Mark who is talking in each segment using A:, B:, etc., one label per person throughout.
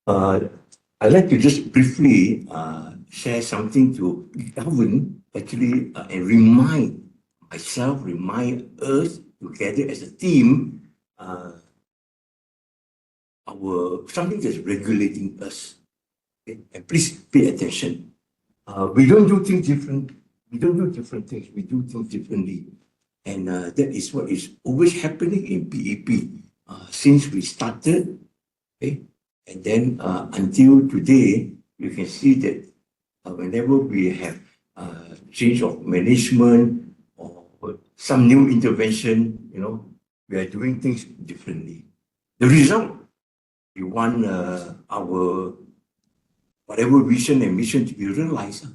A: Uh, I'd like to just briefly share something to govern actually and remind myself, remind us together as a team, uh, our something that's regulating us. Okay? And please pay attention. We don't do things different. We don't do different things. We do things differently. And that is what is always happening in PEP since we started. Okay? And then until today, you can see that whenever we have change of management or some new intervention, we are doing things differently. The result, we want our whatever vision and mission to be realized,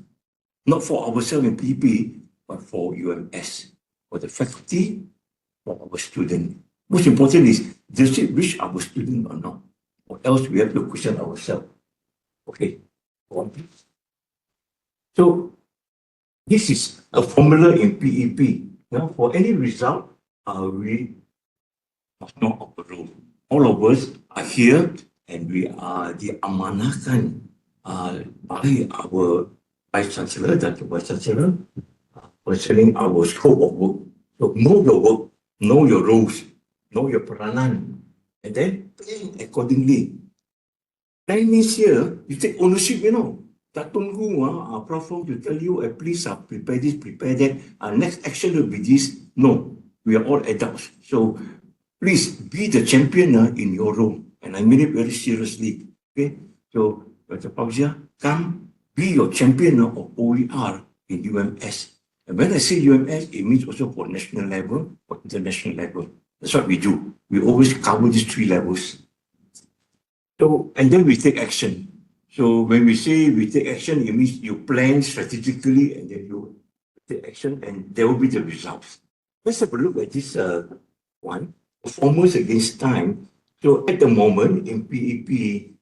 A: not for ourselves in PP, but for UMS, for the faculty, for our student. Most important is, does it reach our student or not? Or else we have to question ourselves. Okay, go on, please. So this is a formula in PEP. For any result, we must know our role. All of us are here and we are diamanahkan by our Vice Chancellor, Dr. Vice Chancellor, concerning our scope of work. So know your work, know your roles, know your peranan, and then plan accordingly. Plan means here, you take ownership, Tak tunggu Prof. Fong to tell you, please prepare this, prepare that. Next action will be this. No, we are all adults. So please be the champion in your role. And I mean it very seriously. Okay? So, Dr. Fauzia, come be your champion of OER in UMS. And when I say UMS, it means also for national level or international level. That's what we do. We always cover these three levels. So, and then we take action. So when we say we take action, it means you plan strategically and then you take action and there will be the results. Let's have a look at this one, performance against time. So at the moment in PEP,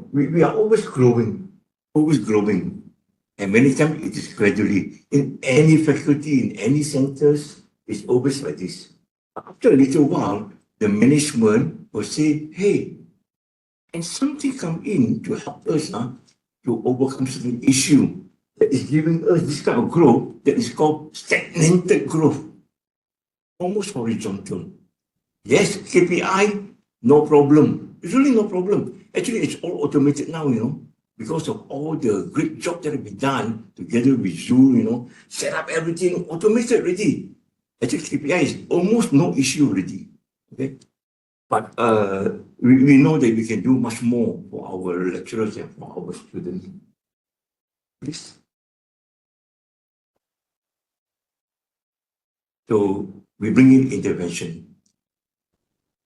A: we are always growing. And many times it is gradually. In any faculty, in any centers, it's always like this. After a little while, the management will say, hey, and something come in to help us to overcome certain issue that is giving us this kind of growth that is called stagnated growth, almost horizontal. Yes, KPI, no problem. It's really no problem. Actually, it's all automated now, because of all the great job that have been done together with Zoom, set up everything automated already. Actually, KPI is almost no issue already. Okay. But we know that we can do much more for our lecturers and for our students. Please. So we bring in intervention.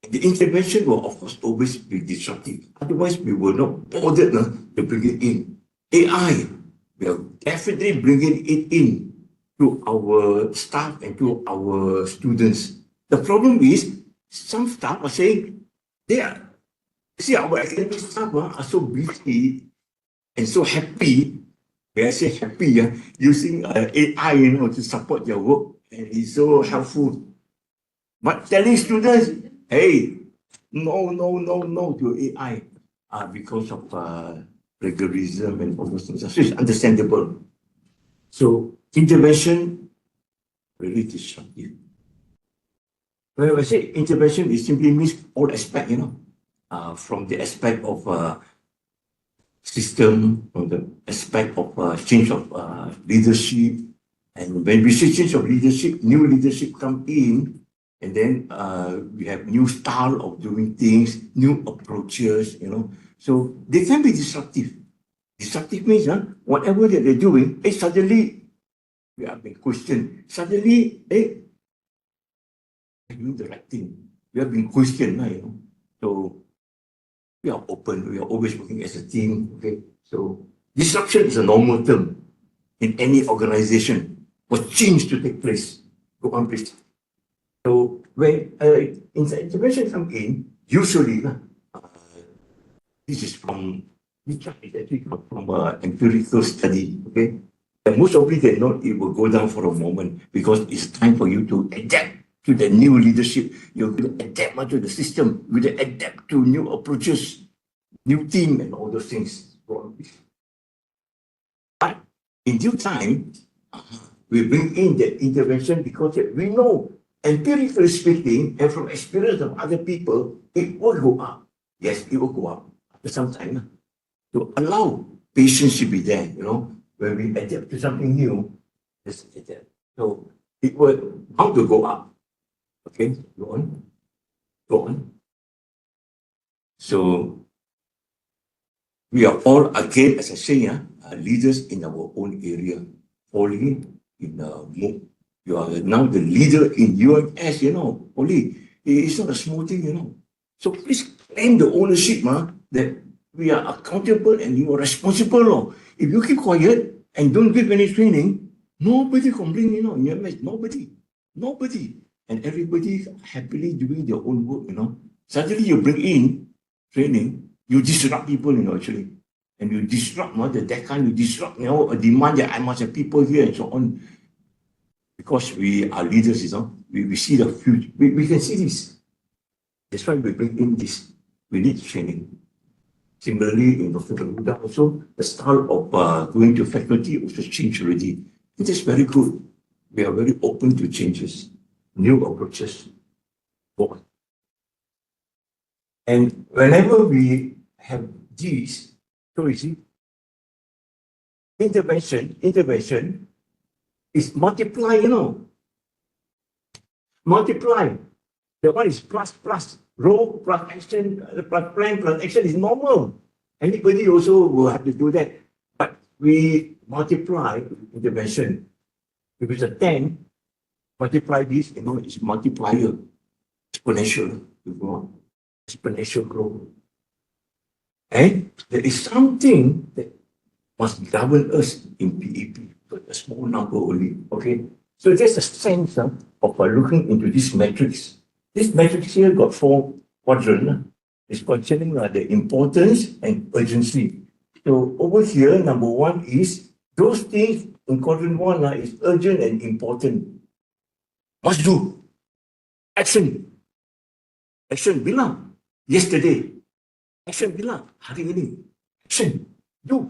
A: The intervention will, of course, always be disruptive. Otherwise, we will not bother to bring it in. AI, we are definitely bringing it in to our staff and to our students. The problem is, some staff are saying, our academic staff are so busy and so happy. When I say happy, using AI, to support their work, and it's so helpful. But telling students, hey, no to AI, because of plagiarism and all those things. So it's understandable. So intervention really disruptive. When I say intervention, it simply means all aspect, from the aspect of system, from the aspect of change of leadership. And when we say change of leadership, new leadership come in, and then we have new style of doing things, new approaches, So they can be disruptive. Disruptive means whatever that they're doing, suddenly we are being questioned. Suddenly, doing the right thing. We have been questioned, So we are open. We are always working as a team. Okay, so disruption is a normal term in any organization for change to take place. Go on, please. So when intervention come in, usually this is actually from an empirical study. Okay, and most of it they know it will go down for a moment because it's time for you to adapt to the new leadership. You're going to adapt to the system. You're going to adapt to new approaches. new team and all those things. But in due time, we bring in that intervention because we know, empirically speaking, and from experience of other people, it will go up. Yes, it will go up after some time to allow patience to be there, when we adapt to something new, just adapt. So it will bound to go up. Okay, go on. Go on. So we are all, again, as I say, leaders in our own area. Only in you are now the leader in UMS, Only it's not a small thing. So please claim the ownership, that we are accountable and you are responsible. If you keep quiet and don't give any training, nobody complain, in UMS, nobody. And everybody happily doing their own work, Suddenly you bring in training, you disrupt people, actually. And you disrupt that kind, you disrupt, a demand that I must have people here and so on. Because we are leaders, we see the future, we can see this. That's why we bring in this. We need training. Similarly, in Dr. Garuda also, the style of going to faculty also changed already. It is very good. We are very open to changes, new approaches. And whenever we have these, so you see, intervention is multiply, Multiply. The one is plus, row plus action, plus plan plus action is normal. Anybody also will have to do that. But we multiply intervention. If it's a 10, multiply this, it's multiplier, exponential, exponential growth. And there is something that must govern us in PEP, but a small number only, okay? So there's a sense of looking into this matrix. This matrix here got 4 quadrants. It's concerning the importance and urgency. So over here, number 1 is those things in quadrant 1 is urgent and important. Must do. Action. Action bilang. Yesterday. Action bilang. Hari ini. Action. Do.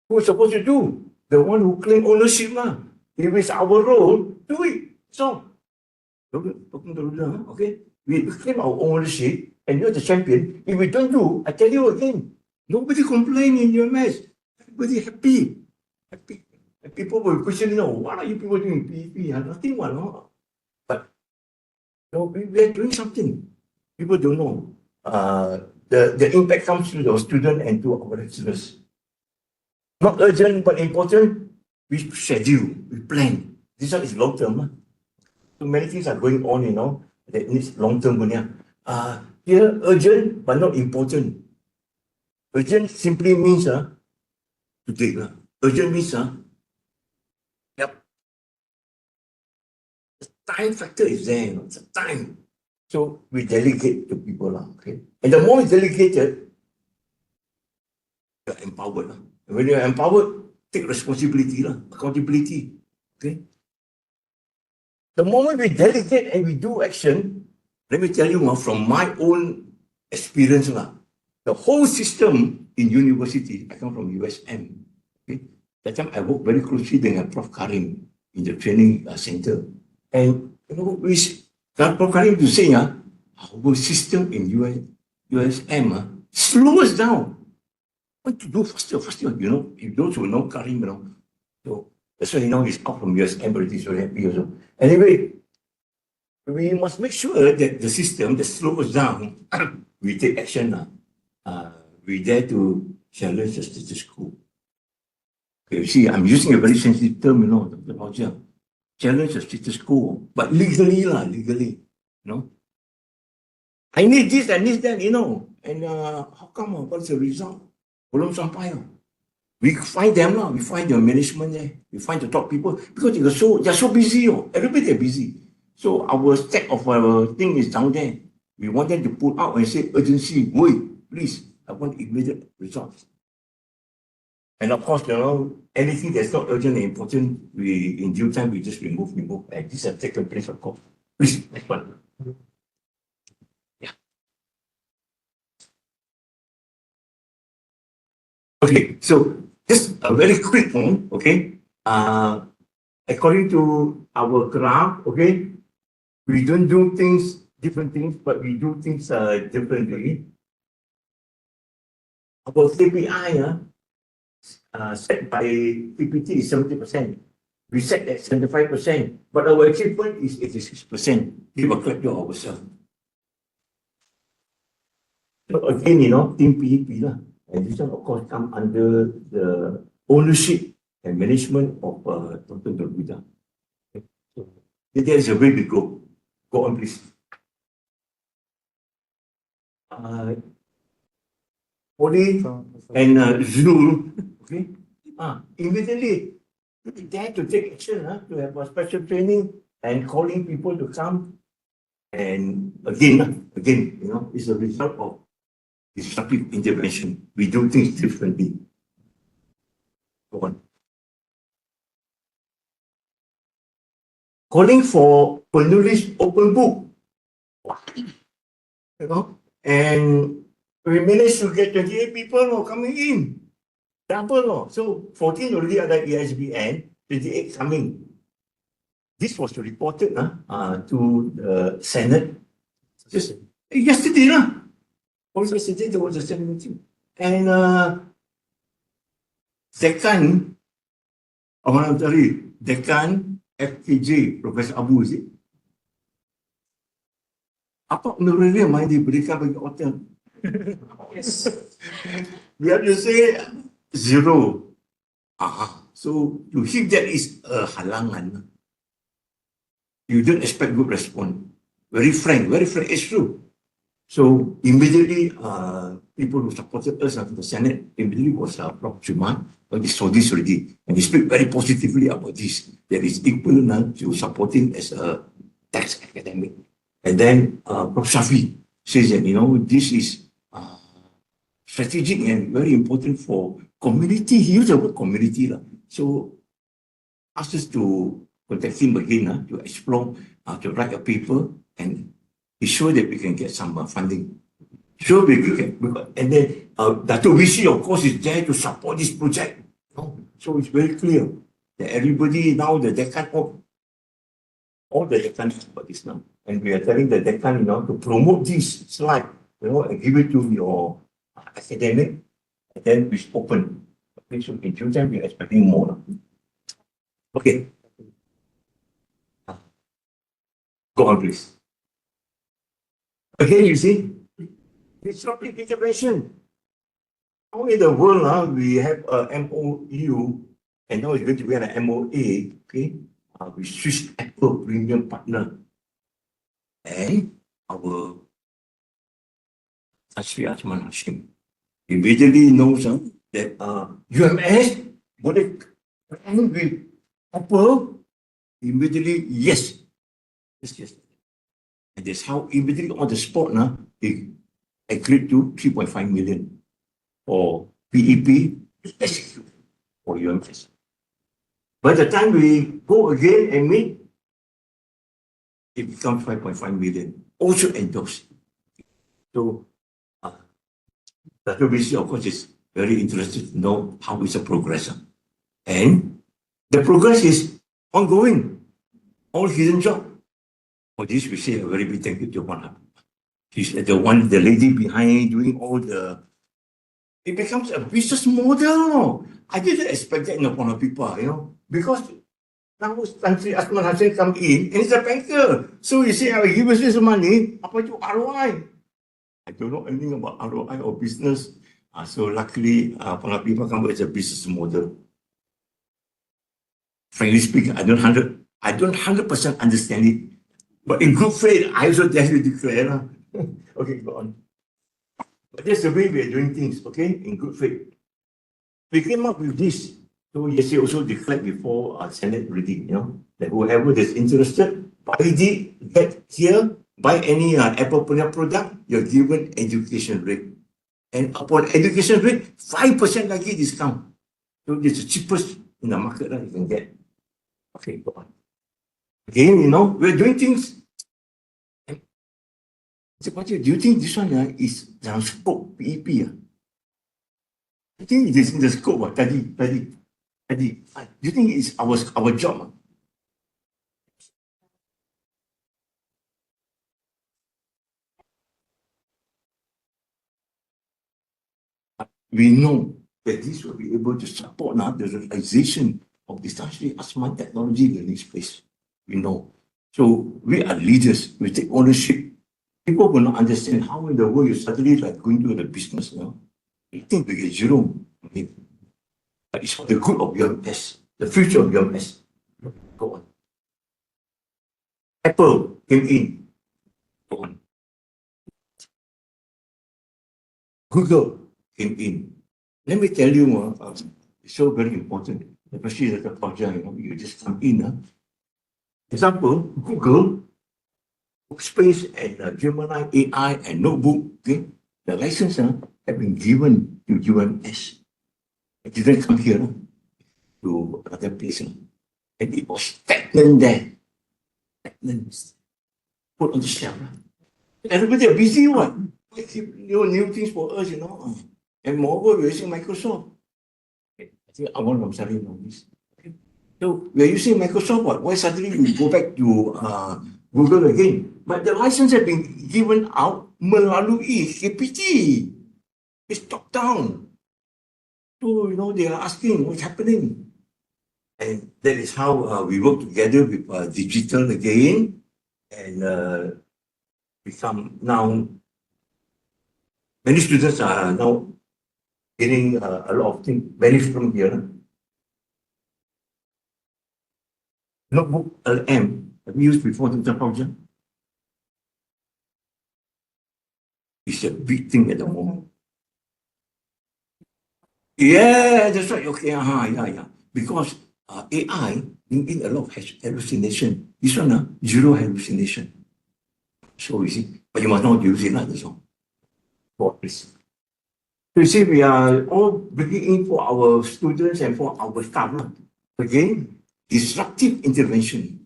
A: Who is supposed to do? The one who claim ownership. If it's our role, do it. So, okay? We claim our ownership and you're the champion. If we don't do, I tell you again, nobody complain in your mess. Everybody happy. Happy. And people will question, what are you people doing in PEP? Nothing, But we are doing something. People don't know. The impact comes to the student and to our lecturers. Not urgent but important, we schedule, we plan. This one is long term. So many things are going on, that needs long term. Here, urgent but not important. Urgent simply means today. Urgent means yep. The time factor is there, it's the time. So we delegate to people, okay? And the more we delegated, you're empowered. When you're empowered, take responsibility, accountability. Okay. The moment we delegate and we do action, let me tell you from my own experience, the whole system in university, I come from USM. Okay. That time I work very closely with Prof. Karim in the training center. And Prof. Karim to say, our system in USM slows down. Want to do faster, if those who know Karim, So that's why he's out from USM, but he's very happy also. Anyway, we must make sure that the system that slows down, we take action. We dare to challenge the status quo. Okay, you see, I'm using a very sensitive term, Dr. Roger. Challenge the status quo, but legally, I need this, I need that, And how come? What's the result? Belum sampai. We find them we find the management there, we find the top people because they're so busy. Everybody are busy. So our stack of our thing is down there. We want them to pull out and say urgency. Wait, please, I want immediate results. And of course, anything that's not urgent and important, we in due time we just remove. And this has taken place, of course. Please, next one. Okay, so just a very quick one, okay? According to our graph, okay, we don't do different things, but we do things differently. Our KPI set by PPT is 70%. We set at 75%, but our achievement is 86%. Give a clap to ourselves. So again, team PEP lah. And this one, of course, come under the ownership and management of Dr. Nurbuda. So there's a way we go. Go on, please. Oli and Zul, okay? Immediately, dare to take action, to have a special training and calling people to come. And again, it's a result of disruptive intervention. We do things differently. Go on. Calling for penulis open book. And we managed to get 28 people coming in. Double. So 14 already ada ESBN, 28 coming. This was reported to the Senate just yesterday. Also yesterday there was a Senate meeting. And Dekan FKJ, Professor Abu, is it? Apa honorarium yang diberikan bagi hotel? Yes. We have to say 0. So to him that is a halangan. You don't expect good response. Very frank, it's true. So immediately, people who supported us after the Senate immediately was Prof. Juman. He saw this already, and he speak very positively about this. That is equivalent to supporting as a tax academic. And then Prof. Shafi says that this is strategic and very important for community. He used the word community. So asked us to contact him again to explore, to write a paper and be sure that we can get some funding. Sure, we can. And then Dato' VC, of course, is there to support this project. So it's very clear that everybody now, the Deccan, all the Deccan about this now. And we are telling the Deccan, to promote this slide, and give it to your academic, and then we open. Okay, so in due time, we are expecting more. Okay. Go on, please. Again, you see, disruptive intervention. How in the world we have a MOU, and now it's going to be an MOA, okay? We switched Apple premium partner. And our Asri Asman Hashim immediately knows that UMS boleh with Apple. Immediately, yes. And that's how immediately on the spot they agreed to 3.5 million for PEP execute for UMS. By the time we go again and meet, it becomes 5.5 million, also endorsed. So the WBC, of course, is very interested to know how is the progress. And the progress is ongoing, all hidden job. For this, we say a very big thank you to Wana. She's the lady behind doing all the. It becomes a business model. I didn't expect that in a of people, because now Santri Asman Hassan come in and he's a banker. So you say, I will give us this money, apa itu ROI? I don't know anything about ROI or business. So luckily, people come with a business model. Frankly speaking, I don't 100% understand it. But in good faith, I also dare to declare. Okay, go on. But that's the way we are doing things, okay? In good faith. We came up with this. So yesterday also declared before our Senate already, that whoever is interested, get here, buy any Apple product, you're given education rate. And upon education rate, 5% lagi discount. So it's the cheapest in the market that you can get. Okay, go on. Again, we're doing things. Do you think this one is down scope PEP? I think it is in the scope, Tadi. Do you think it's our job? We know that this will be able to support now the realization of essentially smart technology in the next place. We know. So we are leaders. We take ownership. People will not understand how in the world you suddenly like going to the business now. You think we get zero. I mean, but it's for the good of your US, the future of your US. Go on. Apple came in. Go on. Google came in. Let me tell you, it's so very important, especially the project, you just come in. Example, Google, Space and Gemini AI and Notebook, okay, the license have been given to UMS. It didn't come here to another place. And it was stagnant there. Stagnant. Put on the shelf. Everybody are busy, what? New things for us, And moreover, we're using Microsoft. I think I want to study on this. So we're using Microsoft, what? Why suddenly we go back to Google again? But the license have been given out melalui KPT. It's top down. So, they are asking what's happening. And that is how we work together with digital again and become now, many students are now getting a lot of things benefit from here. Notebook LM, have you used before the project? It's a big thing at the moment. Yeah, that's right. Okay, yeah. Because AI bring in a lot of hallucination. This one, zero hallucination. So you see, but you must not use it like this one. For this. So you see, we are all bringing in for our students and for our staff. Again, disruptive intervention.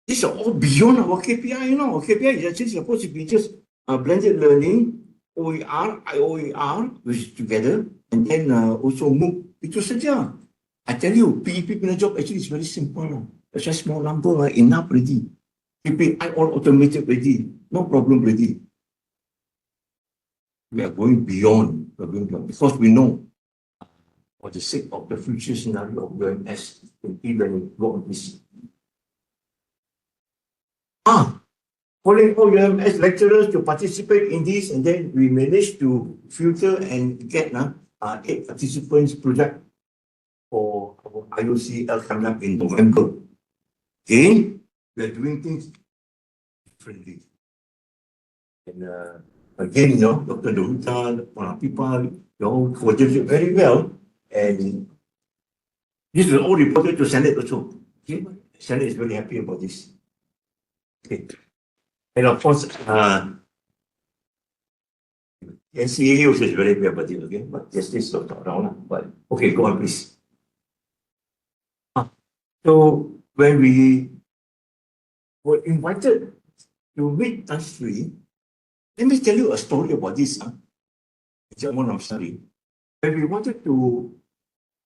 A: These are all beyond our KPI, Our KPI is actually supposed to be just blended learning, OER, IOER, which is together, and then also MOOC. Itu saja. I tell you, PEP punya job actually is very simple. It's a small number, enough already. KPI all automated already. No problem already. We are going beyond. Because we know for the sake of the future scenario of UMS in e-learning, go on this. Calling all UMS lecturers to participate in this, and then we managed to filter and get 8 participants project for our IOCL coming up in November. Again, we are doing things differently. And again, Dr. Doruta, people, coordinated very well. And this is all reported to Senate also. Okay? Senate is very happy about this. Okay. And of course, NCAA also is very happy about it, okay? But just this not around. But okay, go on, please. So when we were invited to meet Tan Sri, let me tell you a story about this. It's one of study. When we wanted to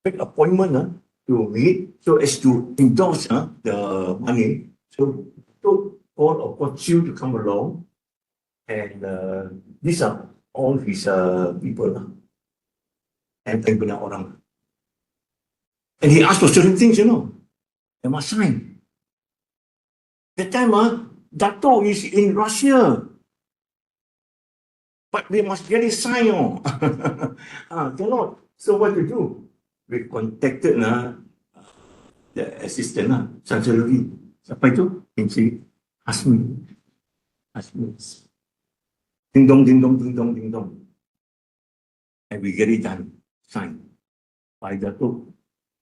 A: make appointment to meet so as to endorse the money, so all of course you to come along, and these are all his people and benar orang. And he asked for certain things, they must sign. That time, Dato is in Russia, but they must get it signed. Cannot. So what to do? We contacted the assistant, Chancellery. Siapa itu? MC Hasmi. Ding dong. And we get it done, signed by Dato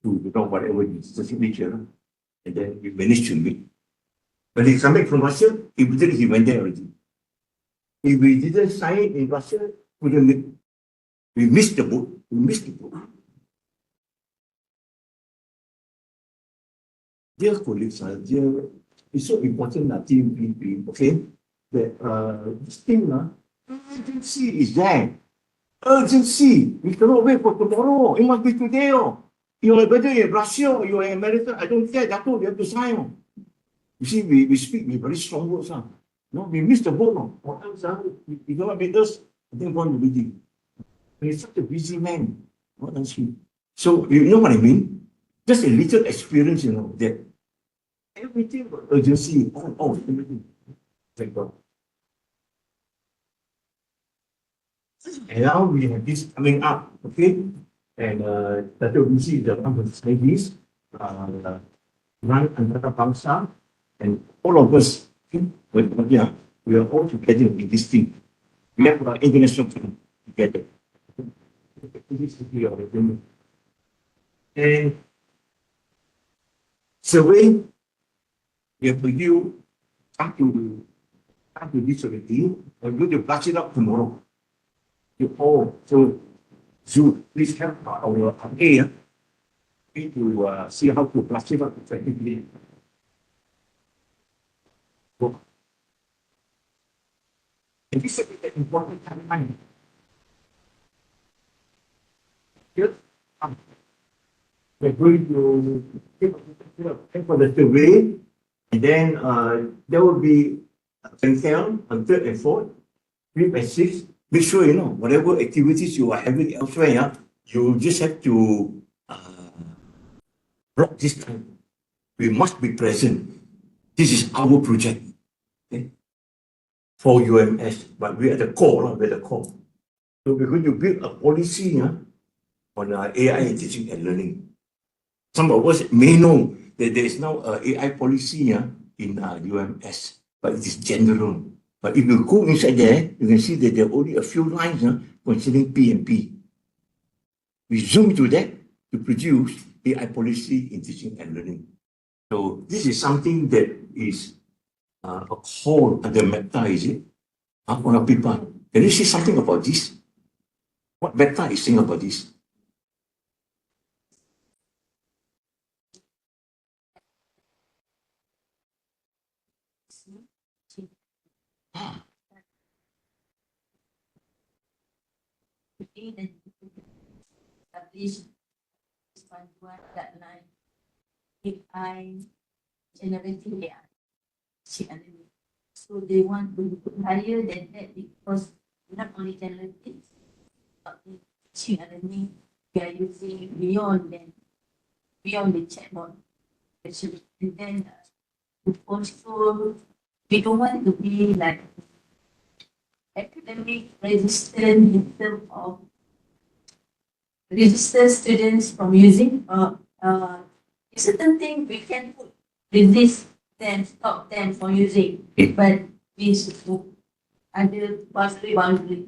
A: to whatever is the signature. And then we managed to meet. When he came back from Russia, immediately he went there already. If we didn't sign it in Russia, we missed the boat. Dear colleagues, it's so important that team BP, okay, that this thing, agency is there. urgency. We cannot wait for tomorrow. It must be today. Oh. You're whether you're in Russia or you're in America, I don't care. That's all you have to sign. Oh. You see, we speak with very strong words. No, we miss the boat. No. Or else, you know what I mean? I think one will be. He's such a busy man. What else? So, you know what I mean? Just a little experience, that everything got urgency. Everything. Thank God. And now we have this coming up, okay? And Dato' Lucy is the one who said this, run Antara Bangsa, and all of us, okay, we are all together in this thing. We have our international team together. This is the other thing. And survey, we have you come to this already. I'm going to brush it up tomorrow. So please help our A to see how to brush it up effectively. And this is an important timeline. Here, we're going to take for the survey, and then there will be Pentel on 3rd and 4th, 5th and 6th. Make sure, whatever activities you are having elsewhere, you just have to block this time. We must be present. This is our project, okay, for UMS, but we're at the core. We're at the core. So we're going to build a policy on AI in teaching and learning. Some of us may know that there is now an AI policy in UMS, but it is general. But if you go inside there, you can see that there are only a few lines concerning P&P. We zoom to that to produce AI policy in teaching and learning. So this is something that is a call under Meta, is it? On our people. Can you say something about this? What Meta is saying about this?
B: Establish panduan guideline AI generating AI. So they want to put higher than that because not only generative, but teaching and learning we are using beyond the chatbot. Actually, and then also we don't want to be like academic resistant in terms of register students from using certain thing we can resist them, stop them from using, but we should under boundary.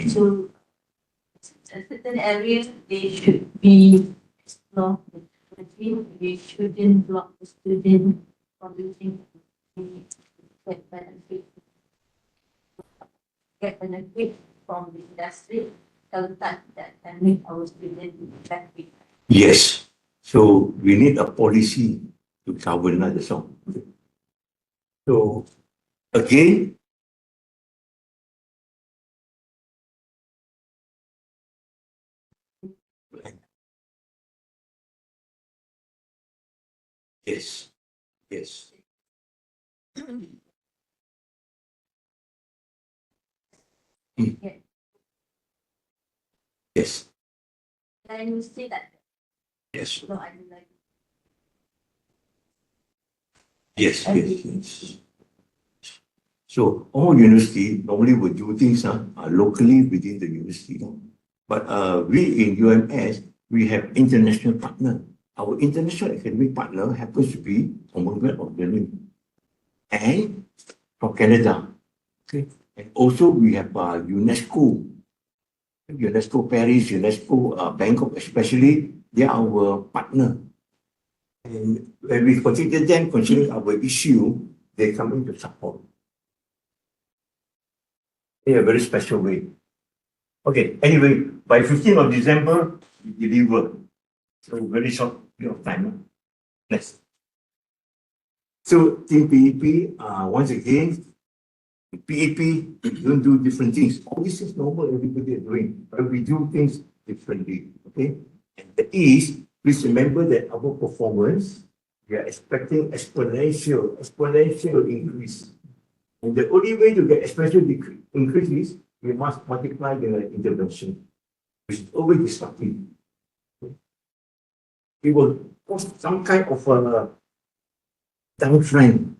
B: So certain areas they should be explored. We shouldn't block the student from using get benefit from the industry. That make our students happy.
A: Yes. So we need a policy to govern the song. So again, yes, yes.
B: Yeah.
A: Yes,
B: Can you say that?
A: yes,
B: No, I don't like.
A: yes, yes, yes. So all university normally would do things locally within the university. But we in UMS, we have international partner. Our international academic partner happens to be Commonwealth of Learning and from Canada. Okay. And also we have UNESCO Paris, UNESCO Bangkok especially, they are our partner. And when we consider them, considering our issue, they come in to support. In a very special way. Okay, anyway, by 15th of December, we deliver. So very short period of time. Next. So Team PEP, once again, PAP, we don't do different things. All this is normal, everybody is doing, but we do things differently. Okay? And the is, please remember that our performance, we are expecting exponential increase. And the only way to get exponential increase is we must multiply the intervention, which is always disruptive. It will cause some kind of a downtrend.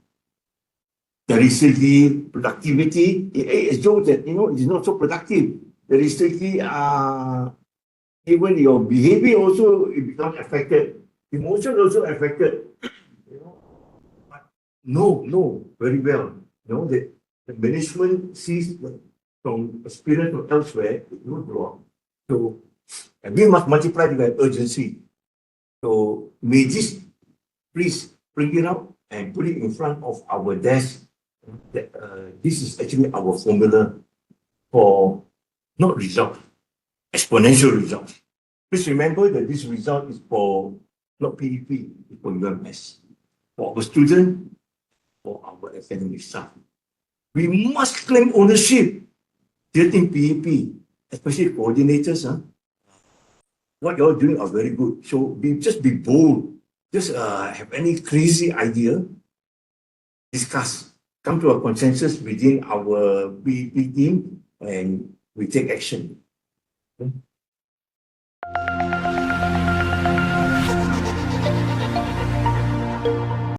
A: The recently productivity, it shows that it's not so productive. The recently even your behavior also it becomes affected. Emotion also affected. But no, very well. That the management sees that from experience or elsewhere, it will grow up. So and we must multiply the urgency. So may this please bring it out and put it in front of our desk. That this is actually our formula for not result, exponential results. Please remember that this result is for not PEP, it's for UMS, for our student, for our academic staff. We must claim ownership. Getting PEP, especially coordinators, what you're doing are very good. So just be bold. Just have any crazy idea, discuss, come to a consensus within our PEP team, and we take action. Okay?